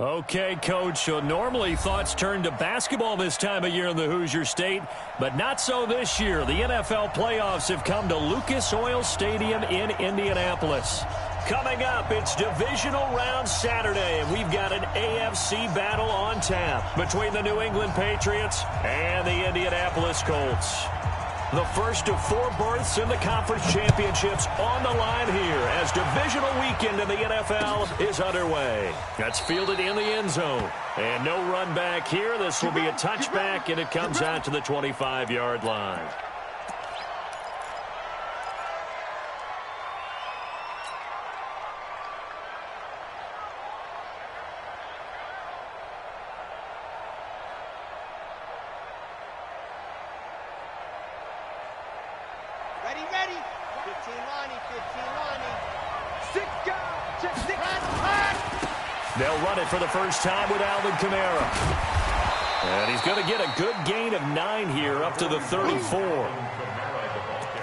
Okay, Coach, so normally thoughts turn to basketball this time of year in the Hoosier State, but not so this year. The NFL playoffs have come to Lucas Oil Stadium in Indianapolis. Coming up, it's divisional round Saturday, and we've got an AFC battle on tap between the New England Patriots and the Indianapolis Colts. The first of 4 berths in the conference championships on the line here as divisional weekend in the NFL is underway. That's fielded in the end zone. And no run back here. This will be a touchback, and it comes out to the 25-yard line. They'll run it for the first time with Alvin Kamara. And he's going to get a good gain of 9 here up to the 34.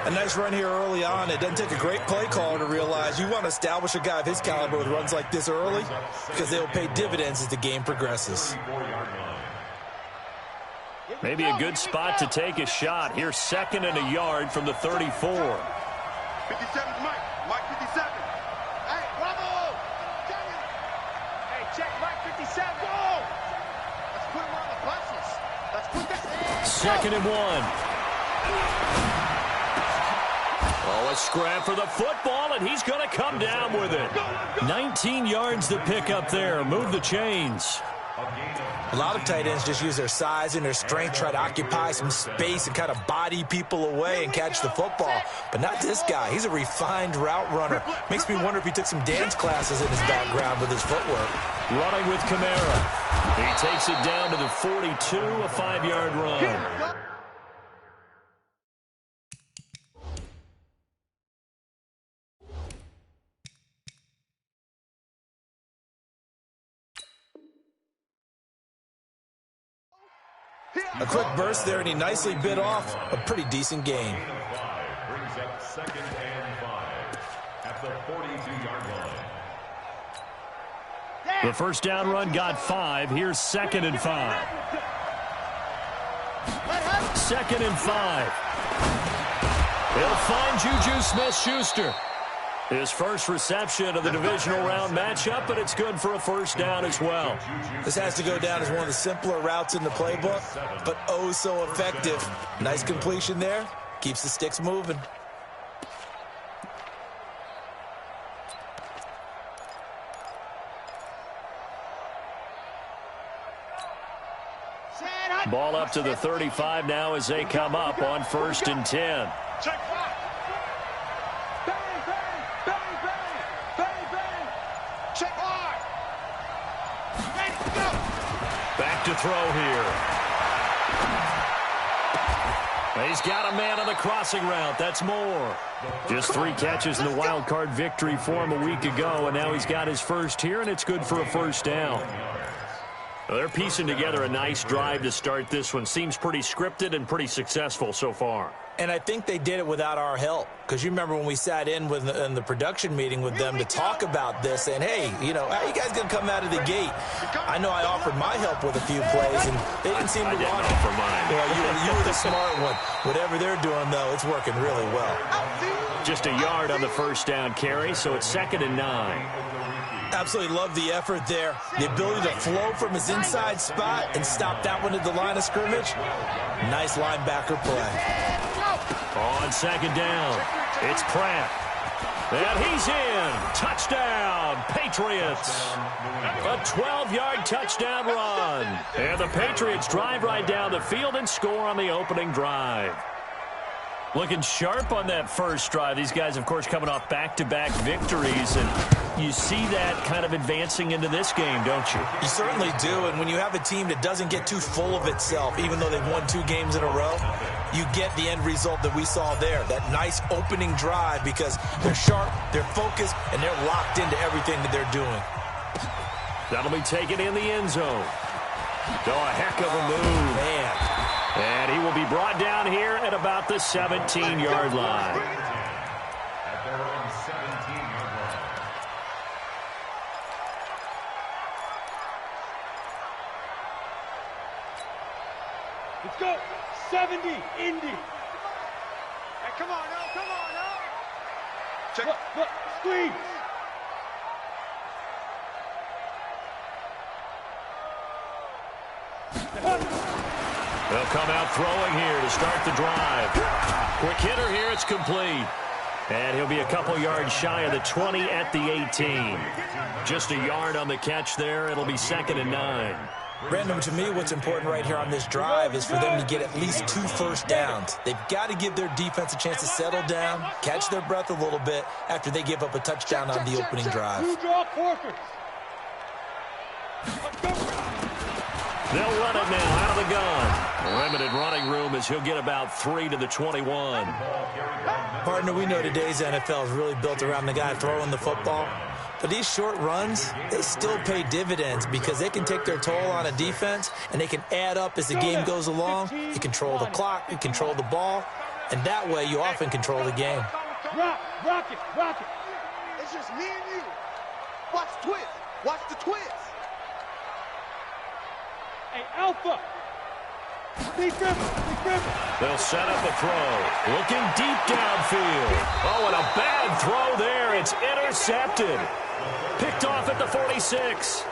A nice run here early on. It doesn't take a great play caller to realize you want to establish a guy of his caliber with runs like this early because they'll pay dividends as the game progresses. Maybe a good spot to take a shot. Here's 2nd and a yard from the 34. 57's Mike. Mike 57. Hey, bravo! Hey, check Mike 57. Go! Let's put him on the buses. Let's put that. 2nd and 1. Oh, a scrap for the football, and he's going to come down with it. 19 yards to pick up there. Move the chains. A lot of tight ends just use their size and their strength, try to occupy some space and kind of body people away and catch the football. But not this guy. He's a refined route runner. Makes me wonder if he took some dance classes in his background with his footwork. Running with Kamara. He takes it down to the 42, a 5-yard run. A quick burst there, and he nicely bit off a pretty decent gain. Brings up 2nd and 5 at the 42-yard line. The first down run got 5. Here's 2nd and 5. 2nd and 5. He'll find Juju Smith-Schuster. His first reception of the divisional round matchup, but it's good for a first down as well. This has to go down as one of the simpler routes in the playbook, but oh so effective. Nice completion there. Keeps the sticks moving. Ball up to the 35 now as they come up on 1st and 10. Check. Back to throw here. He's got a man on the crossing route. That's more. Just 3 catches in the wild card victory for him a week ago, and now he's got his first here, and it's good for a first down. Well, they're piecing together a nice drive to start this one. Seems pretty scripted and pretty successful so far. And I think they did it without our help. Because you remember when we sat in the production meeting with them to talk about this, and hey, you know, how are you guys going to come out of the gate? I know I offered my help with a few plays, and they didn't seem to want it. I didn't offer mine. You were the smart one. Whatever they're doing, though, it's working really well. Just a yard on the first down carry, so it's 2nd and 9. Absolutely love the effort there. The ability to flow from his inside spot and stop that one at the line of scrimmage. Nice linebacker play. On 2nd down, it's Pratt. And he's in. Touchdown, Patriots. A 12-yard touchdown run. And the Patriots drive right down the field and score on the opening drive. Looking sharp on that first drive. These guys, of course, coming off back-to-back victories, and you see that kind of advancing into this game, don't you? You certainly do, and when you have a team that doesn't get too full of itself, even though they've won 2 games in a row, you get the end result that we saw there, that nice opening drive, because they're sharp, they're focused, and they're locked into everything that they're doing. That'll be taken in the end zone. Oh, a heck of a move. Man. And he will be brought down here at about the 17-yard line. At their own 17-yard line. go. 70, Indy. Hey, come on now, come on now. Check. Look, squeeze. They'll come out throwing here to start the drive. Quick hitter here, it's complete. And he'll be a couple yards shy of the 20 at the 18. Just a yard on the catch there. It'll be 2nd and 9. Brandon, to me, what's important right here on this drive is for them to get at least 2 first downs. They've got to give their defense a chance to settle down, catch their breath a little bit after they give up a touchdown on the opening drive. They'll run it now out of the gun. Limited running room as he'll get about 3 to the 21. Partner, we know today's NFL is really built around the guy throwing the football. But these short runs, they still pay dividends because they can take their toll on a defense and they can add up as the game goes along. You control the clock, you control the ball, and that way you often control the game. Rock it. It's just me and you. Watch the twist. Watch the twist. Hey, Alpha. Be careful. They'll set up a throw. Looking deep downfield. Oh, and a bad throw there. It's intercepted. Picked off at the 46.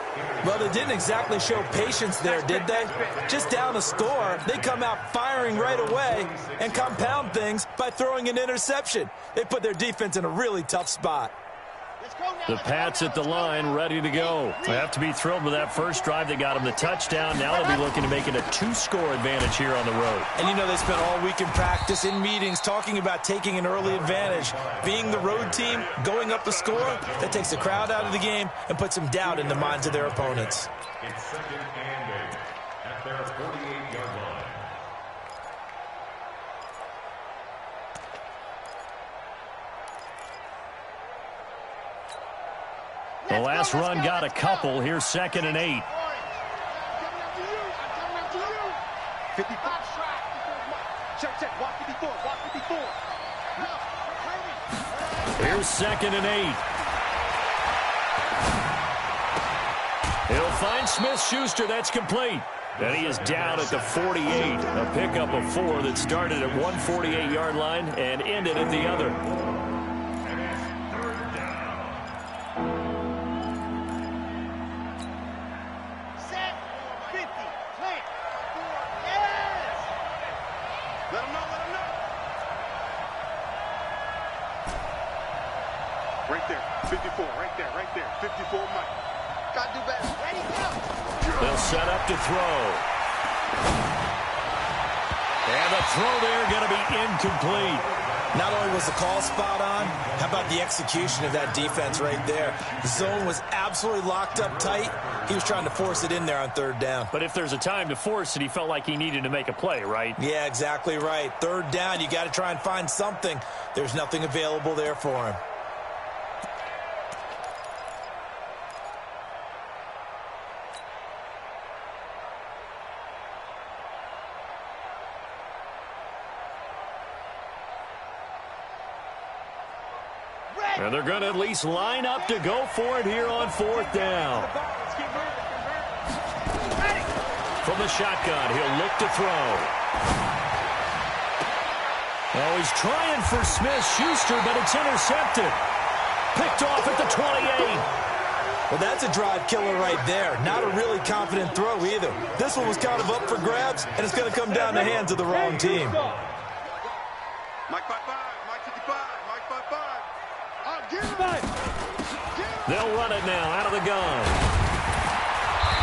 Well, they didn't exactly show patience there, did they? Just down a score, they come out firing right away and compound things by throwing an interception. They put their defense in a really tough spot. The Pats at the line, ready to go. They have to be thrilled with that first drive. They got them the touchdown. Now they'll be looking to make it a 2-score advantage here on the road. And you know they spent all week in practice, in meetings, talking about taking an early advantage. Being the road team, going up the score, that takes the crowd out of the game and puts some doubt in the minds of their opponents. It's 2nd and 8 at their 48-yard line. The last run got a couple. Here's 2nd and 8. 55. Check. Walk 54. Here's 2nd and 8. He'll find Smith-Schuster. That's complete. And he is down at the 48. A pickup of 4 that started at one 48-yard line and ended at the other. Right there. 54. Right there. 54, Mike. Gotta do better. Ready, go. They'll set up to throw. And the throw there going to be incomplete. Not only was the call spot on, how about the execution of that defense right there? The zone was absolutely locked up tight. He was trying to force it in there on 3rd down. But if there's a time to force it, he felt like he needed to make a play, right? Yeah, exactly right. 3rd down, you got to try and find something. There's nothing available there for him. And they're going to at least line up to go for it here on 4th down. From the shotgun, he'll look to throw. Oh, he's trying for Smith-Schuster, but it's intercepted. Picked off at the 28. Well, that's a drive killer right there. Not a really confident throw either. This one was kind of up for grabs, and it's going to come down the hands of the wrong team. Mike 55. Mike 55. Mike 55. They'll run it now out of the gun.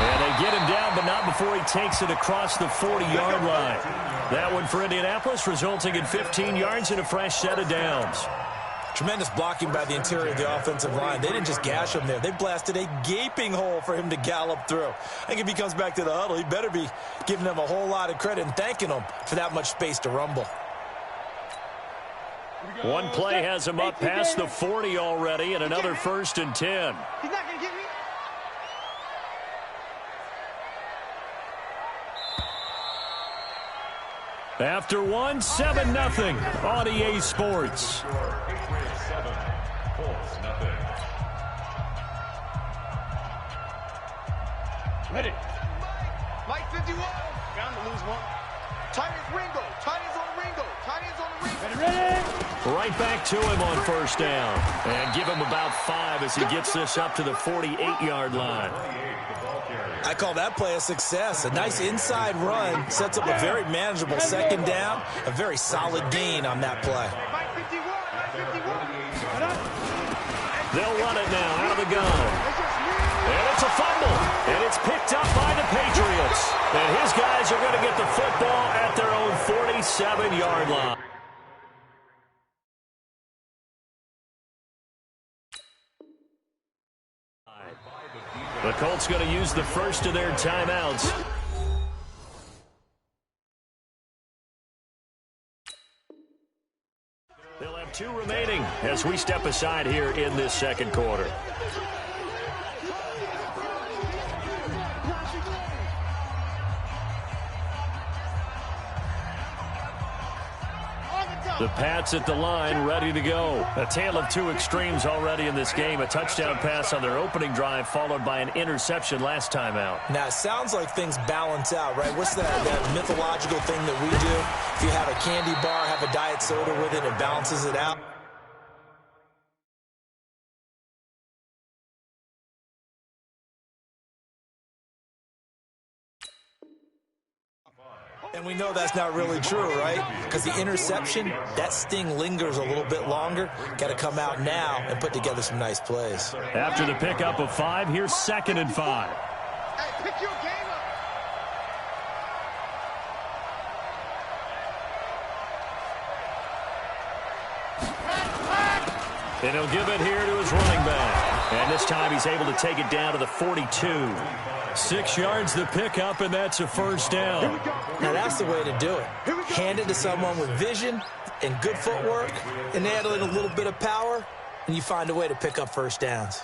And they get him down, but not before he takes it across the 40-yard line. That one for Indianapolis, resulting in 15 yards and a fresh set of downs. Tremendous blocking by the interior of the offensive line. They didn't just gash him there. They blasted a gaping hole for him to gallop through. I think if he comes back to the huddle, he better be giving them a whole lot of credit and thanking them for that much space to rumble. One play has him up past the 40 already, and another 1st and 10. He's not going to get me. After one, 7-0 on EA Sports. Ready. Mike 51. Bound to lose one. Tight ends Ringo. Tight ends on the Ringo. Tight ends on the Ringo. Ready? Right back to him on first down. And give him about 5 as he gets this up to the 48-yard line. I call that play a success. A nice inside run sets up a very manageable second down. A very solid gain on that play. They'll run it now out of the gun. And it's a fumble. And it's picked up by the Patriots. And his guys are going to get the football at their own 47-yard line. The Colts going to use the first of their timeouts. They'll have 2 remaining as we step aside here in this second quarter. The Pats at the line, ready to go. A tale of 2 extremes already in this game. A touchdown pass on their opening drive, followed by an interception last time out. Now, it sounds like things balance out, right? What's that mythological thing that we do? If you have a candy bar, have a diet soda with it, it balances it out. And we know that's not really true, right? Because the interception, that sting lingers a little bit longer. Got to come out now and put together some nice plays. After the pickup of 5, here's 2nd and 5. Hey, pick your game up. And he'll give it here to his running back. And this time he's able to take it down to the 42. 6 yards the pickup, and that's a first down. Now, that's the way to do it. Hand it to someone with vision and good footwork, and add in a little bit of power, and you find a way to pick up first downs.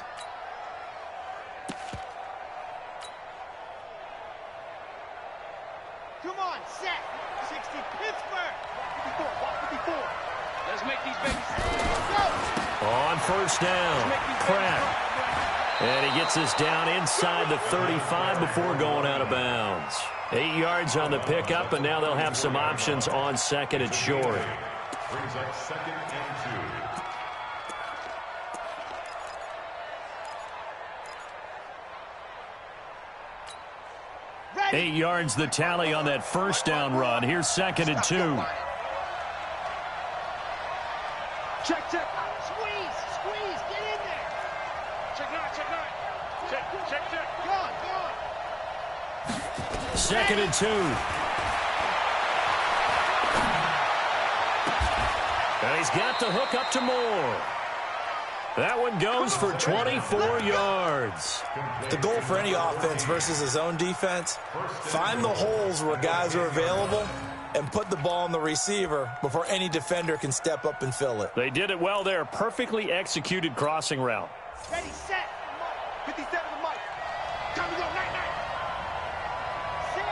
Come on, set. 60 Pittsburgh. 54. Let's make these babies. Go. On first down, Pratt. And he gets us down inside the 35 before going out of bounds. 8 yards on the pickup, and now they'll have some options on 2nd and short. Brings up 2nd and 2. 8 yards the tally on that first down run. Here's 2nd and 2. Check. Squeeze. Get in there. Check nine. Check. Go on. 2nd and 2. And he's got the hook up to Moore. That one goes for 24 yards. The goal for any offense versus his own defense, find the holes where guys are available and put the ball on the receiver before any defender can step up and fill it. They did it well there. Perfectly executed crossing route. Ready, set. 57 to Mike. Time to go. Night. Set.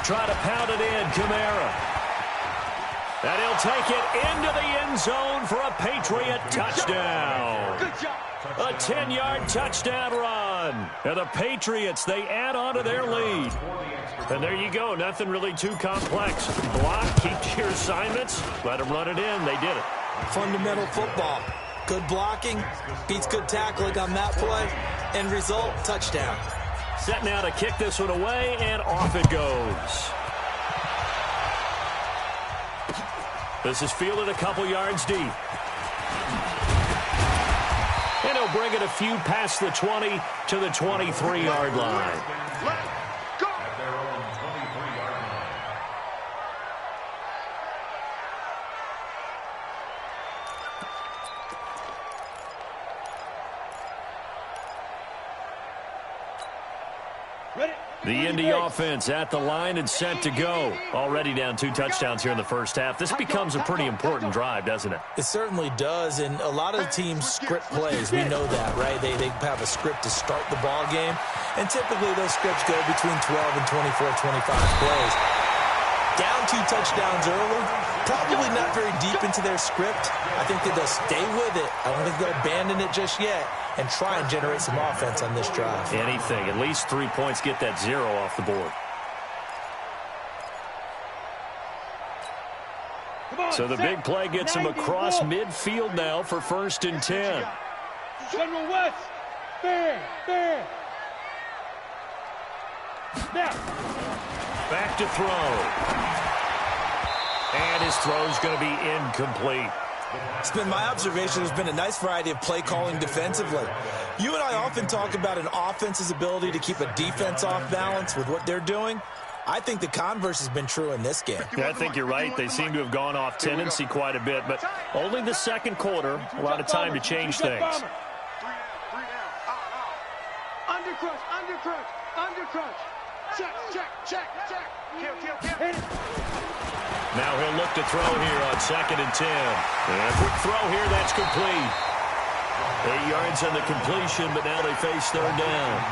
Try to pound it in, Kamara. And he'll take it into the end zone for a Patriot touchdown. Good job. A 10-yard touchdown run. And the Patriots, they add on to their lead. And there you go. Nothing really too complex. Block, keep to your assignments, let them run it in. They did it. Fundamental football. Good blocking beats good tackling on that play. End result, touchdown. Set now to kick this one away, and off it goes. This is fielded a couple yards deep. And he'll bring it a few past the 20 to the 23-yard line. Go. At their own 23-yard line. Ready. The Indy offense at the line and set to go. Already down 2 touchdowns here in the first half. This becomes a pretty important drive, doesn't it? It certainly does, and a lot of teams script plays. We know that, right? They have a script to start the ball game, and typically those scripts go between 12 and 24, 25 plays. Down 2 touchdowns early, probably not very deep into their script. I think that they'll stay with it. I don't think they'll abandon it just yet and try and generate some offense on this drive. Anything. At least 3 points, get that 0 off the board. So the big play gets him across midfield now for 1st and 10. General West, fair. Now. Back to throw. And his throw's going to be incomplete. It's been my observation there's been a nice variety of play calling defensively. You and I often talk about an offense's ability to keep a defense off balance with what they're doing. I think the converse has been true in this game. Yeah, I think you're right. They seem to have gone off tendency quite a bit, but only the second quarter, a lot of time to change things. Undercrunch. Check. Kill. Now he'll look to throw here on 2nd and 10. And a quick throw here, that's complete. 8 yards on the completion, but now they face 3rd down.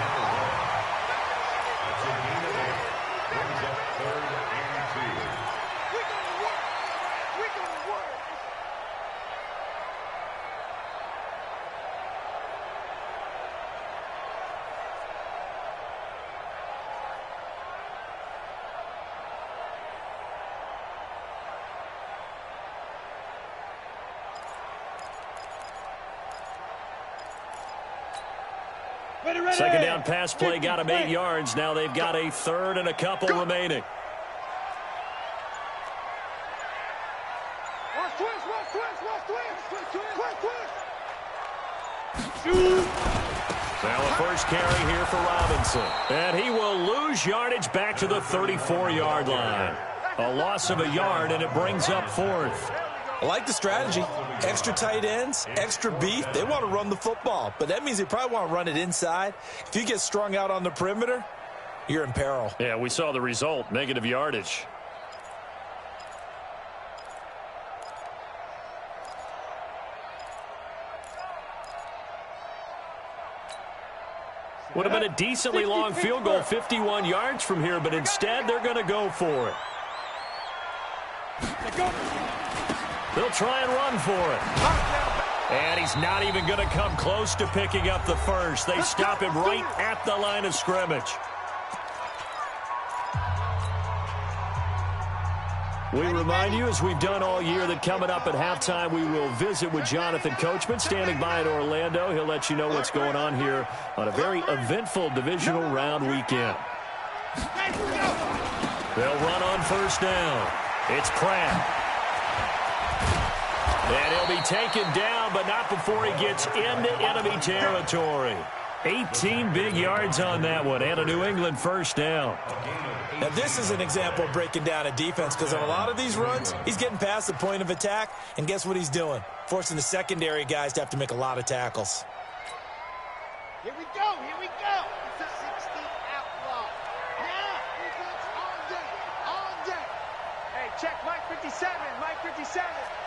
Second down pass play got him 8 yards. Now they've got a 3rd and a couple remaining. Now a first carry here for Robinson. And he will lose yardage back to the 34-yard line. A loss of a yard, and it brings up 4th. I like the strategy. Extra tight ends, extra beef. They want to run the football, but that means they probably want to run it inside. If you get strung out on the perimeter, you're in peril. Yeah, we saw the result, negative yardage. Would have been a decently long field goal, 51 yards from here, but instead they're going to go for it. They'll try and run for it. And he's not even going to come close to picking up the first. They stop him right at the line of scrimmage. We remind you, as we've done all year, that coming up at halftime, we will visit with Jonathan Coachman, standing by in Orlando. He'll let you know what's going on here on a very eventful divisional round weekend. They'll run on 1st down. It's Pratt. And he'll be taken down, but not before he gets into enemy territory. 18 big yards on that one, and a New England 1st down. Now, this is an example of breaking down a defense, because on a lot of these runs, he's getting past the point of attack, and guess what he's doing? Forcing the secondary guys to have to make a lot of tackles. Here we go. It's a 60 outlaw. Now, on deck. Hey, check Mike 57.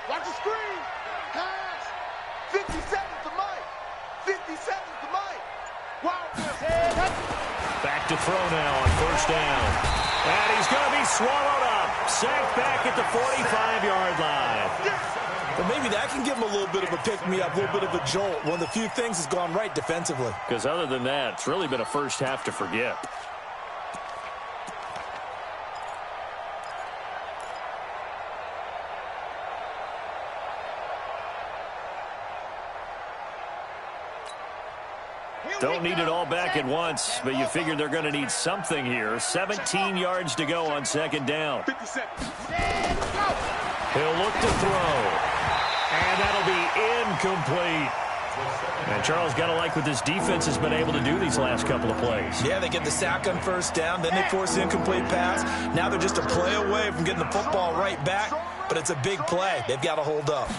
Watch the screen. Pass. 57's the Mike. 57's the Mike. Wow. Back to throw now on 1st down. And he's going to be swallowed up. Sacked back at the 45-yard line. But maybe that can give him a little bit of a pick-me-up, a little bit of a jolt. One of the few things has gone right defensively. Because other than that, it's really been a first half to forget. Don't need it all back at once, but you figure they're going to need something here. 17 yards to go on 2nd down. He'll look to throw. And that'll be incomplete. And Charles, got to like what this defense has been able to do these last couple of plays. Yeah, they get the sack on 1st down, then they force the incomplete pass. Now they're just a play away from getting the football right back, but it's a big play. They've got to hold up.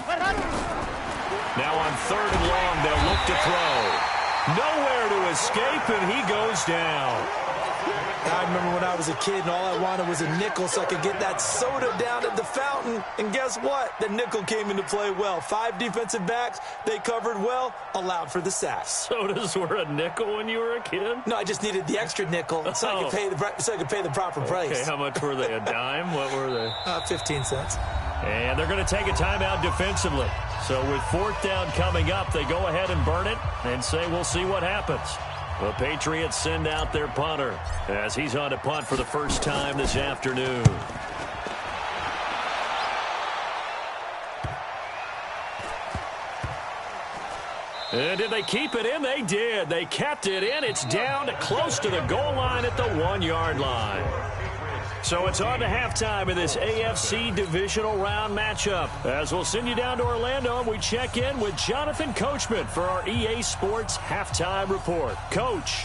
Now on 3rd and long, they'll look to throw. Nowhere to escape, and he goes down. I remember when I was a kid and all I wanted was a nickel so I could get that soda down at the fountain. And guess what? The nickel came into play well. 5 defensive backs, they covered well, allowed for the sacks. Sodas were a nickel when you were a kid? No, I just needed the extra nickel so I could pay the proper price. Okay, how much were they? A dime? What were they? 15 cents. And they're going to take a timeout defensively. So with 4th down coming up, they go ahead and burn it and say we'll see what happens. The Patriots send out their punter as he's on to punt for the first time this afternoon. And did they keep it in? They did. They kept it in. It's down close to the goal line at the 1-yard line. So it's on to halftime in this AFC divisional round matchup. As we'll send you down to Orlando, and we check in with Jonathan Coachman for our EA Sports Halftime Report. Coach.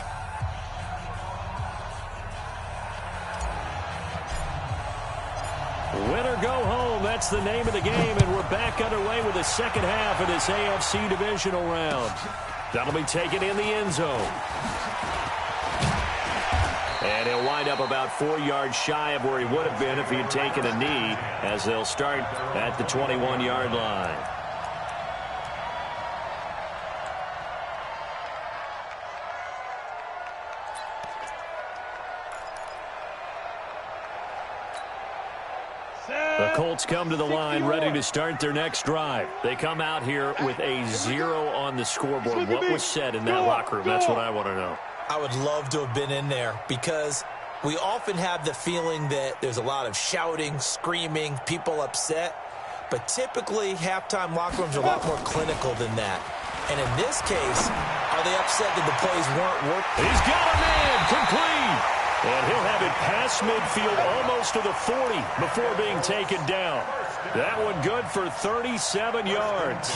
Win or go home, that's the name of the game, and we're back underway with the second half of this AFC divisional round. That'll be taken in the end zone. And he'll wind up about 4 yards shy of where he would have been if he had taken a knee, as they'll start at the 21-yard line. The Colts come to the line ready to start their next drive. They come out here with a 0 on the scoreboard. What was said in that locker room? That's what I want to know. I would love to have been in there because we often have the feeling that there's a lot of shouting, screaming, people upset. But typically, halftime locker rooms are a lot more clinical than that. And in this case, are they upset that the plays weren't working? He's got a man complete. And he'll have it past midfield almost to the 40 before being taken down. That one good for 37 yards.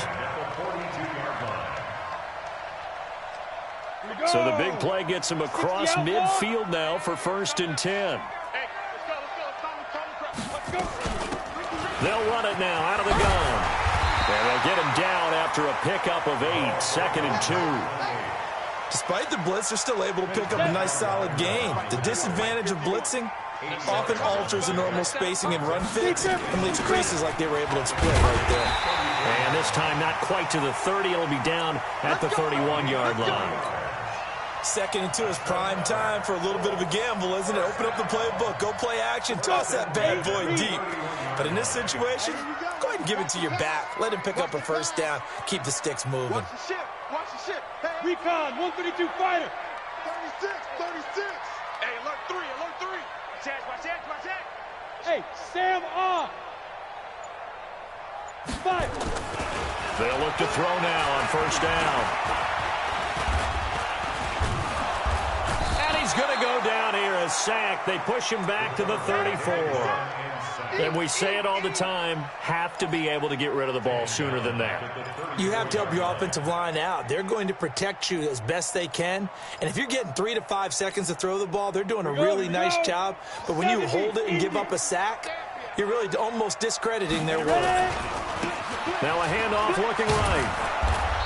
So the big play gets him across midfield now for 1st and 10. They'll run it now out of the gun. And they'll get him down after a pickup of 8, 2nd and 2. Despite the blitz, they're still able to pick up a nice, solid gain. The disadvantage of blitzing often alters the normal spacing and run fits and leaves creases like they were able to exploit right there. And this time not quite to the 30. It'll be down at the 31-yard line. 2nd and 2 is prime time for a little bit of a gamble, isn't it? Open up the playbook, go play action, toss that bad boy deep. But in this situation, go ahead and give it to your back. Let him pick up a 1st down. Keep the sticks moving. Watch the ship. Watch the ship. Hey, Recon, 152 fighter. 36, 36. Hey, alert 3, alert 3. Watch that. Hey, Sam on. 5. They'll look to throw now on 1st down. And he's going to go down here, a sack. They push him back to the 34. And we say it all the time, have to be able to get rid of the ball sooner than that. You have to help your offensive line out. They're going to protect you as best they can. And if you're getting 3 to 5 seconds to throw the ball, they're doing a really nice job. But when you hold it and give up a sack, you're really almost discrediting their work. Now a handoff looking right.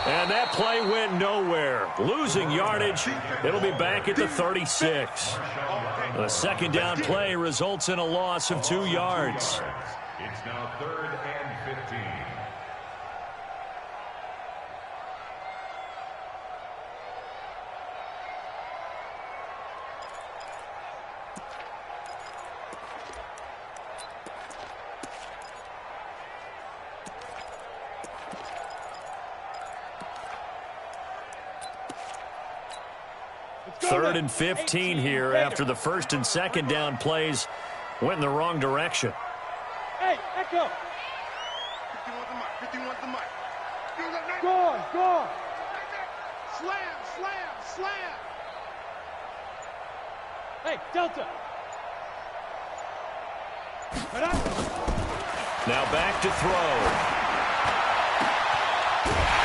And that play went nowhere. Losing yardage. It'll be back at the 36. A 2nd down play results in a loss of 2 yards. It's now 3rd and 15. Third and 15 here after the 1st and 2nd down plays went in the wrong direction. Hey, Echo. 51's the mic. Go. Slam. Hey, Delta. Now back to throw.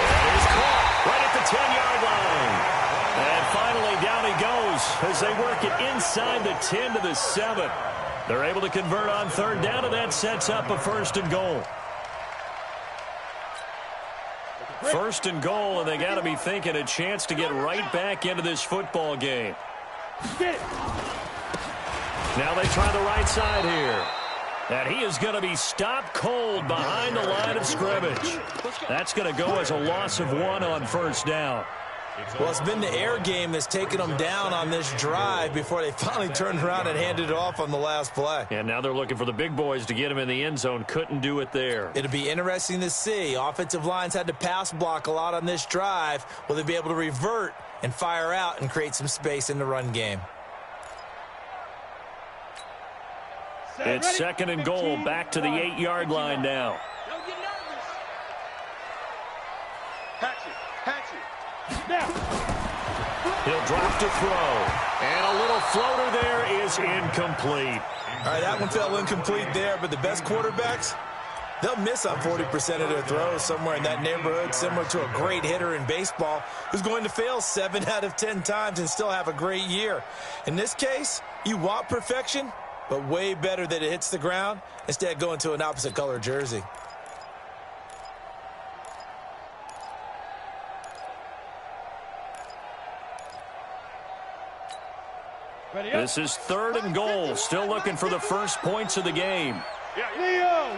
And he's caught right at the 10-yard line. And finally, down he goes as they work it inside the 10 to the 7. They're able to convert on 3rd down, and that sets up a 1st and goal. 1st and goal, and they got to be thinking a chance to get right back into this football game. Get it. Now they try the right side here. And he is going to be stopped cold behind the line of scrimmage. That's going to go as a loss of 1 on first down. Well, it's been the air game that's taken them down on this drive before they finally turned around and handed it off on the last play. And now they're looking for the big boys to get him in the end zone. Couldn't do it there. It'll be interesting to see. Offensive lines had to pass block a lot on this drive. Will they be able to revert and fire out and create some space in the run game? It's second and goal, back to the 8-yard line now. Don't get nervous. Patch it. Now. He'll drop to throw. And a little floater there is incomplete. All right, that one fell incomplete there, but the best quarterbacks, they'll miss on 40% of their throws, somewhere in that neighborhood, similar to a great hitter in baseball who's going to fail 7 out of 10 times and still have a great year. In this case, you want perfection, but way better that it hits the ground instead of going to an opposite color jersey. This is third and goal. Still looking for the first points of the game. Leo!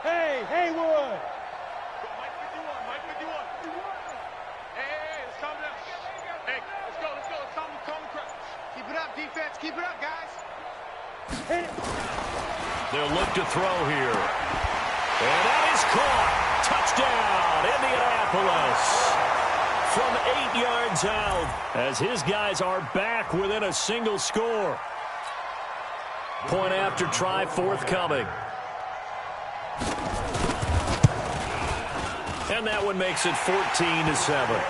Hey, Haywood! Mike 51. Hey, let's calm down. Hey, let's go. Let's calm the crowd. Keep it up, defense. Keep it up, guys. Hit it. They'll look to throw here. And that is caught. Touchdown, Indianapolis. From 8 yards out, as his guys are back within a single score. Point after try forthcoming. And that one makes it 14-7.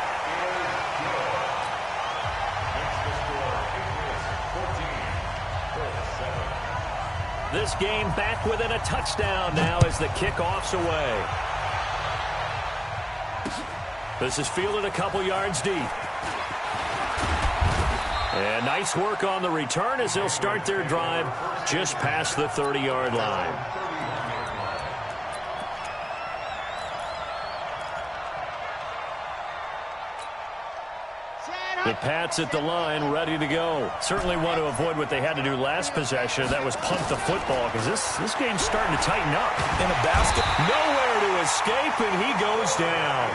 This game back within a touchdown now as the kickoff's away. This is fielded a couple yards deep. And nice work on the return as they'll start their drive just past the 30-yard line. The Pats at the line, ready to go. Certainly want to avoid what they had to do last possession. That was punt the football, because this game's starting to tighten up. In a basket. Nowhere to escape, and he goes down.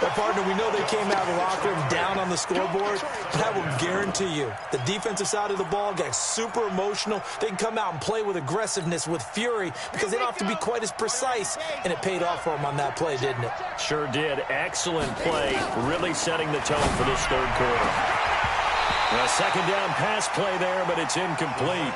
Well, partner, we know they came out of the locker room down on the scoreboard, but I will guarantee you the defensive side of the ball got super emotional. They can come out and play with aggressiveness, with fury, because they don't have to be quite as precise, and it paid off for them on that play, didn't it? Sure did. Excellent play, really setting the tone for this third quarter. A second down pass play there, but it's incomplete.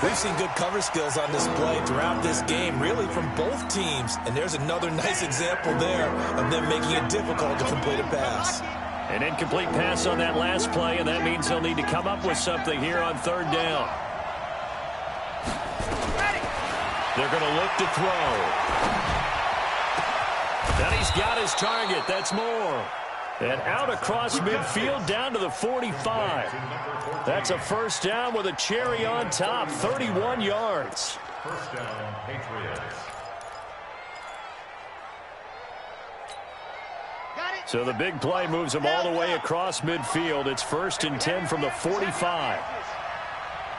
We've seen good cover skills on display throughout this game, really from both teams. And there's another nice example there of them making it difficult to complete a pass. An incomplete pass on that last play, and that means they'll need to come up with something here on third down. They're going to look to throw. And he's got his target. That's Moore. And out across midfield down to the 45. That's a first down with a cherry on top, 31 yards. First down, Patriots. So the big play moves them all the way across midfield. It's first and 10 from the 45.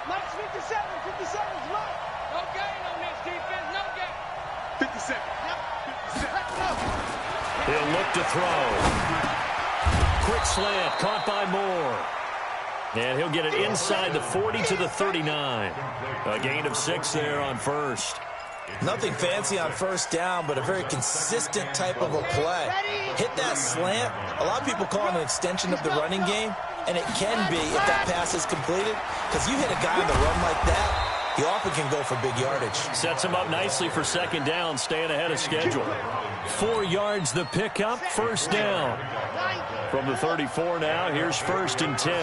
Mike's 57. 57's Mike. No gain on this defense. No gain. 57. He'll look to throw. Quick slant, caught by Moore. And he'll get it inside the 40 to the 39. A gain of 6 there on first. Nothing fancy on first down, but a very consistent type of a play. Hit that slant. A lot of people call it an extension of the running game, and it can be if that pass is completed, because you hit a guy on the run like that, he often can go for big yardage. Sets him up nicely for second down, staying ahead of schedule. 4 yards the pickup, first down. From the 34 now, here's first and 10.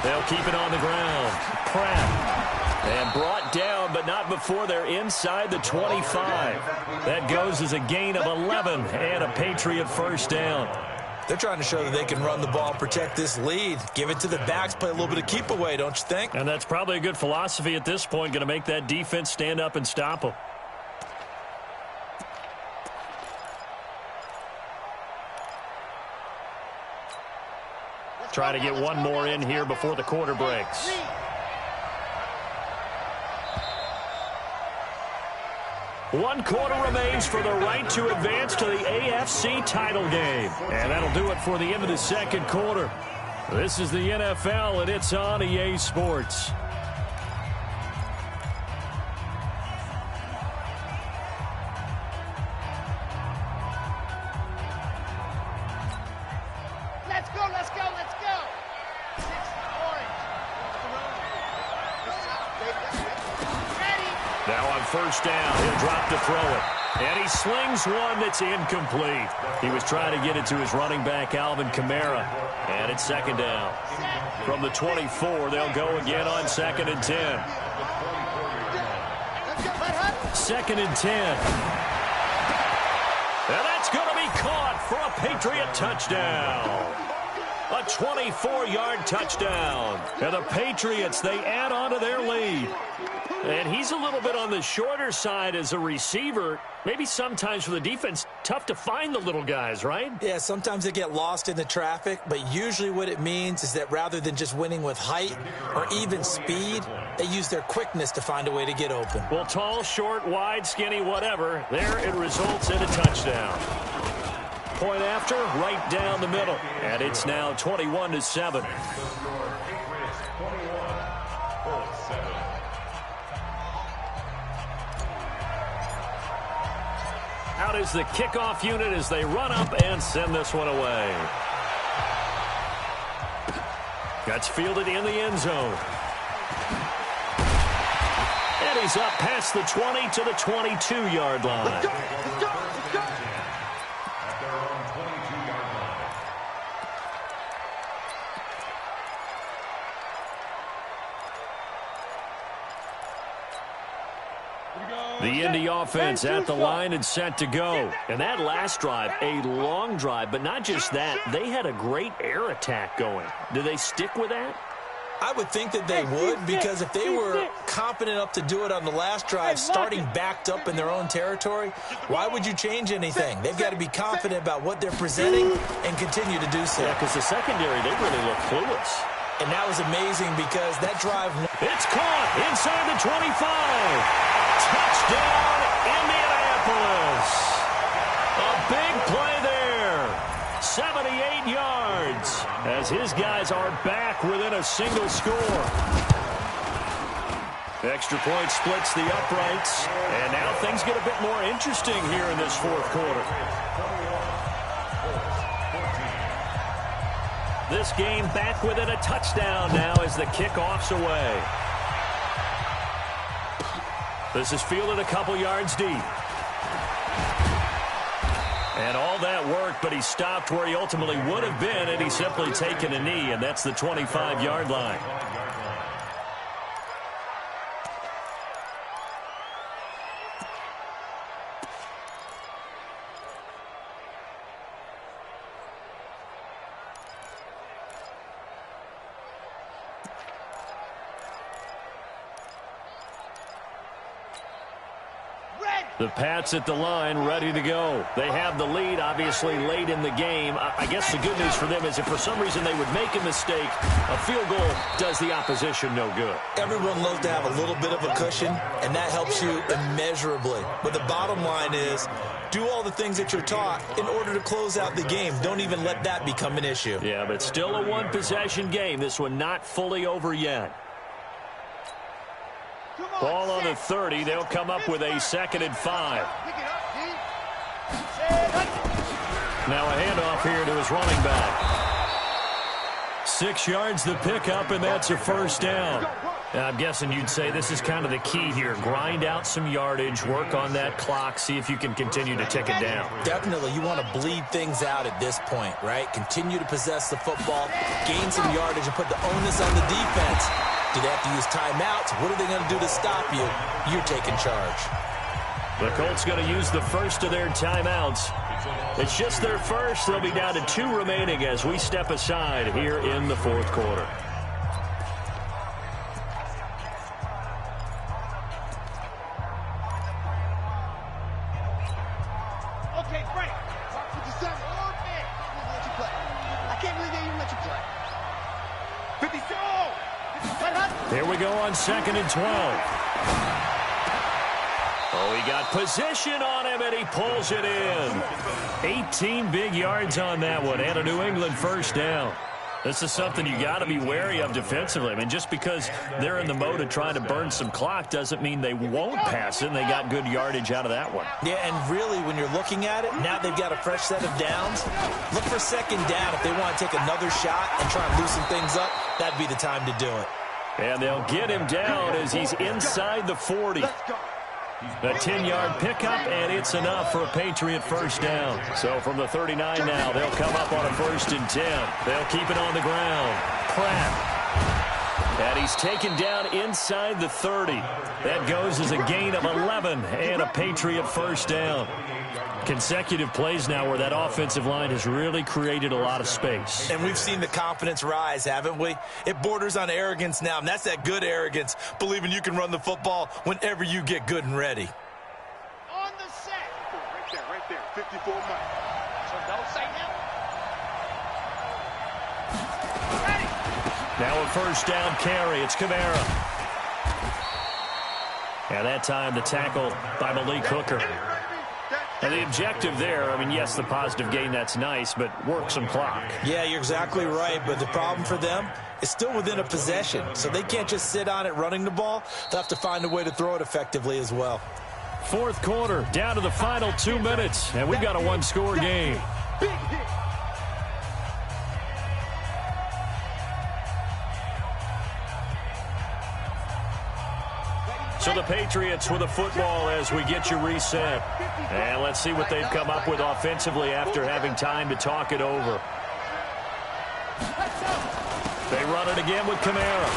They'll keep it on the ground. Pratt. And brought down, but not before they're inside the 25. That goes as a gain of 11 and a Patriot first down. They're trying to show that they can run the ball and protect this lead. Give it to the backs, play a little bit of keep away, don't you think? And that's probably a good philosophy at this point, going to make that defense stand up and stop them. Try to get one more in here before the quarter breaks. One quarter remains for the right to advance to the AFC title game. And that'll do it for the end of the second quarter. This is the NFL, and it's on EA Sports. Let's go, let's go, let's go. 6 orange. Ready. Now on first down, he'll drop to throw it. And he slings one that's incomplete. He was trying to get it to his running back, Alvin Kamara. And it's second down. From the 24, they'll go again on 2nd and 10. 2nd and 10. And that's going to be caught for a Patriot touchdown. A 24-yard touchdown. And the Patriots, they add on to their lead. And he's a little bit on the shorter side as a receiver. Maybe sometimes for the defense, tough to find the little guys, right? Yeah, sometimes they get lost in the traffic, but usually what it means is that rather than just winning with height or even speed, they use their quickness to find a way to get open. Well, tall, short, wide, skinny, whatever, there it results in a touchdown. Point after, right down the middle. And it's now 21-7. Out is the kickoff unit as they run up and send this one away. That's fielded in the end zone. And he's up past the 20 to the 22-yard line. Let's go, let's go, let's go. At their own 22-yard line. The Indy offense at the line and set to go. And that last drive, a long drive, but not just that. They had a great air attack going. Do they stick with that? I would think that they would, because if they were confident enough to do it on the last drive, starting backed up in their own territory, why would you change anything? They've got to be confident about what they're presenting and continue to do so. Yeah, because the secondary, they really look clueless. And that was amazing because that drive... It's caught inside the 25. Touchdown, Indianapolis. A big play there. 78 yards as his guys are back within a single score. Extra point splits the uprights. And now things get a bit more interesting here in this fourth quarter. This game back within a touchdown now as the kickoff's away. This is fielded a couple yards deep. And all that worked, but he stopped where he ultimately would have been had he simply taken a knee, and that's the 25-yard line. The Pats at the line, ready to go. They have the lead, obviously, late in the game. I guess the good news for them is if for some reason they would make a mistake, a field goal does the opposition no good. Everyone loves to have a little bit of a cushion, and that helps you immeasurably. But the bottom line is, do all the things that you're taught in order to close out the game. Don't even let that become an issue. Yeah, but still a one-possession game. This one not fully over yet. Ball on the 30. They'll come up with a 2nd and 5. Now a handoff here to his running back. 6 yards the pickup, and that's a first down. I'm guessing you'd say this is kind of the key here. Grind out some yardage, work on that clock, see if you can continue to tick it down. Definitely. You want to bleed things out at this point, right? Continue to possess the football, gain some yardage, and put the onus on the defense. Do they have to use timeouts? What are they going to do to stop you? You're taking charge. The Colts going to use the first of their timeouts. It's just their first. They'll be down to 2 remaining as we step aside here in the fourth quarter. Okay, Frank. 57. I can't believe they even let you play. Here we go on 2nd and 12. Oh, he got position on him, and he pulls it in. 18 big yards on that one, and a New England first down. This is something you got to be wary of defensively. I mean, just because they're in the mode of trying to burn some clock doesn't mean they won't pass it, and they got good yardage out of that one. Yeah, and really, when you're looking at it, now they've got a fresh set of downs. Look for 2nd down. If they want to take another shot and try and loosen things up, that'd be the time to do it. And they'll get him down as he's inside the 40. A 10-yard pickup, and it's enough for a Patriot first down. So from the 39 now, they'll come up on a 1st and 10. They'll keep it on the ground. Pratt. And he's taken down inside the 30. That goes as a gain of 11 and a Patriot first down. Consecutive plays now where that offensive line has really created a lot of space. And we've seen the confidence rise, haven't we? It borders on arrogance now, and that's that good arrogance, believing you can run the football whenever you get good and ready. On the set. Right there. 54 miles. So don't say no. Now a first down carry. It's Kamara. And that time the tackle by Malik Hooker. And the objective there, I mean, yes, the positive gain, that's nice, but work some clock. Yeah, you're exactly right, but the problem for them is still within a possession, so they can't just sit on it running the ball. They'll have to find a way to throw it effectively as well. 4th quarter, down to the final 2 minutes, and we've got a one-score game. Big hit. So the Patriots with a football as we get you reset. And let's see what they've come up with offensively after having time to talk it over. They run it again with Kamara.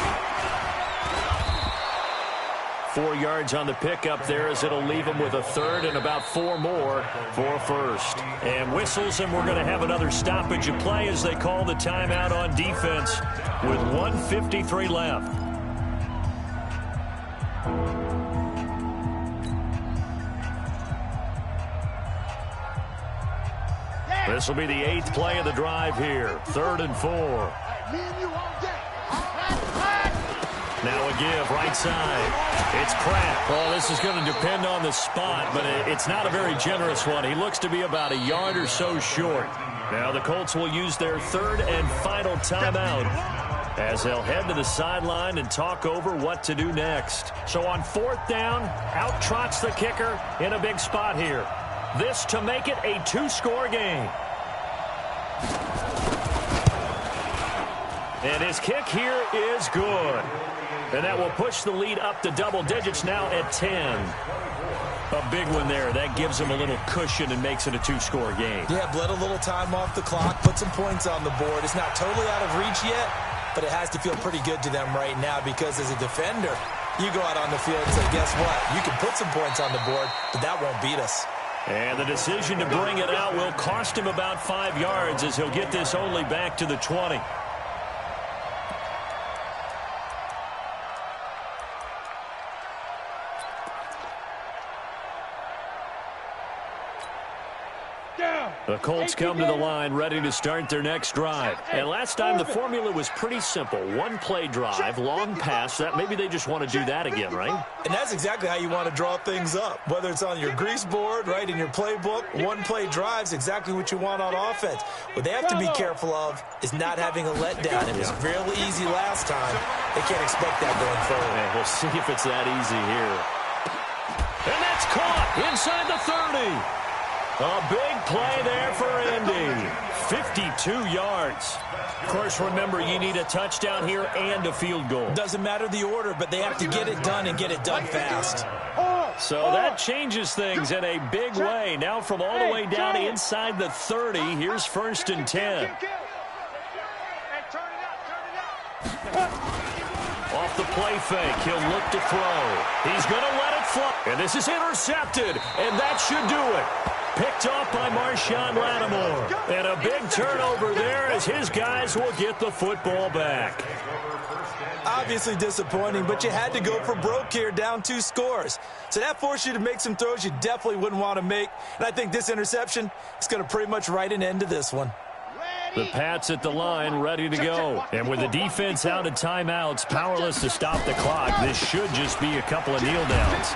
4 yards on the pickup there as it'll leave them with a 3rd and about 4 more for a 1st. And whistles, and we're going to have another stoppage of play as they call the timeout on defense with 1:53 left. This will be the 8th play of the drive here. 3rd and 4. Now a give, right side. It's Pratt. Well, this is going to depend on the spot, but it's not a very generous one. He looks to be about a yard or so short. Now the Colts will use their 3rd and final timeout as they'll head to the sideline and talk over what to do next. So on 4th down, out trots the kicker in a big spot here. This to make it a 2-score game. And his kick here is good. And that will push the lead up to double digits now at 10. A big one there. That gives him a little cushion and makes it a 2-score game. Yeah, bled a little time off the clock, put some points on the board. It's not totally out of reach yet, but it has to feel pretty good to them right now because as a defender, you go out on the field and say, guess what? You can put some points on the board, but that won't beat us. And the decision to bring it out will cost him about 5 yards as he'll get this only back to the 20. The Colts come to the line ready to start their next drive. And last time the formula was pretty simple. 1-play drive, long pass. That maybe they just want to do that again, right? And that's exactly how you want to draw things up. Whether it's on your grease board, right, in your playbook, 1-play drive's exactly what you want on offense. What they have to be careful of is not having a letdown. It was real easy last time. They can't expect that going forward. And we'll see if it's that easy here. And that's caught inside the 30. A big play there for Indy. 52 yards. Of course, remember, you need a touchdown here and a field goal. Doesn't matter the order, but they have to get it done and get it done fast. So that changes things in a big way. Now from all the way down inside the 30, here's 1st and 10. Off the play fake, he'll look to throw. He's going to let it fly. And this is intercepted, and that should do it. Picked off by Marshawn Lattimore. And a big turnover there as his guys will get the football back. Obviously disappointing, but you had to go for broke here, down 2 scores. So that forced you to make some throws you definitely wouldn't want to make. And I think this interception is going to pretty much write an end to this one. The Pats at the line, ready to go. And with the defense out of timeouts, powerless to stop the clock, this should just be a couple of kneel downs.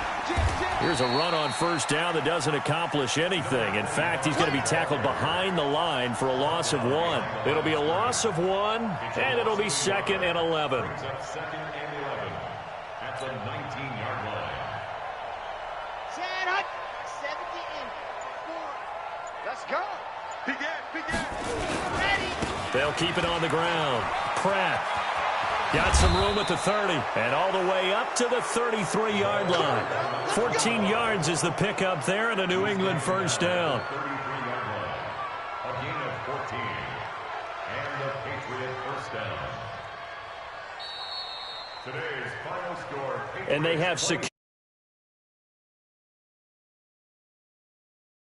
Here's a run on first down that doesn't accomplish anything. In fact, he's going to be tackled behind the line for a loss of 1. It'll be a loss of 1, and it'll be 2nd and 11. Second and 11 at the 19-yard line. 74. Let's go. Begin. Ready. They'll keep it on the ground. Pratt got some room at the 30 and all the way up to the 33-yard line. 14 yards is the pickup there and a New England first down. 33-yard line. A gain of 14. And the Patriot first down. Today's final score. And they have secure.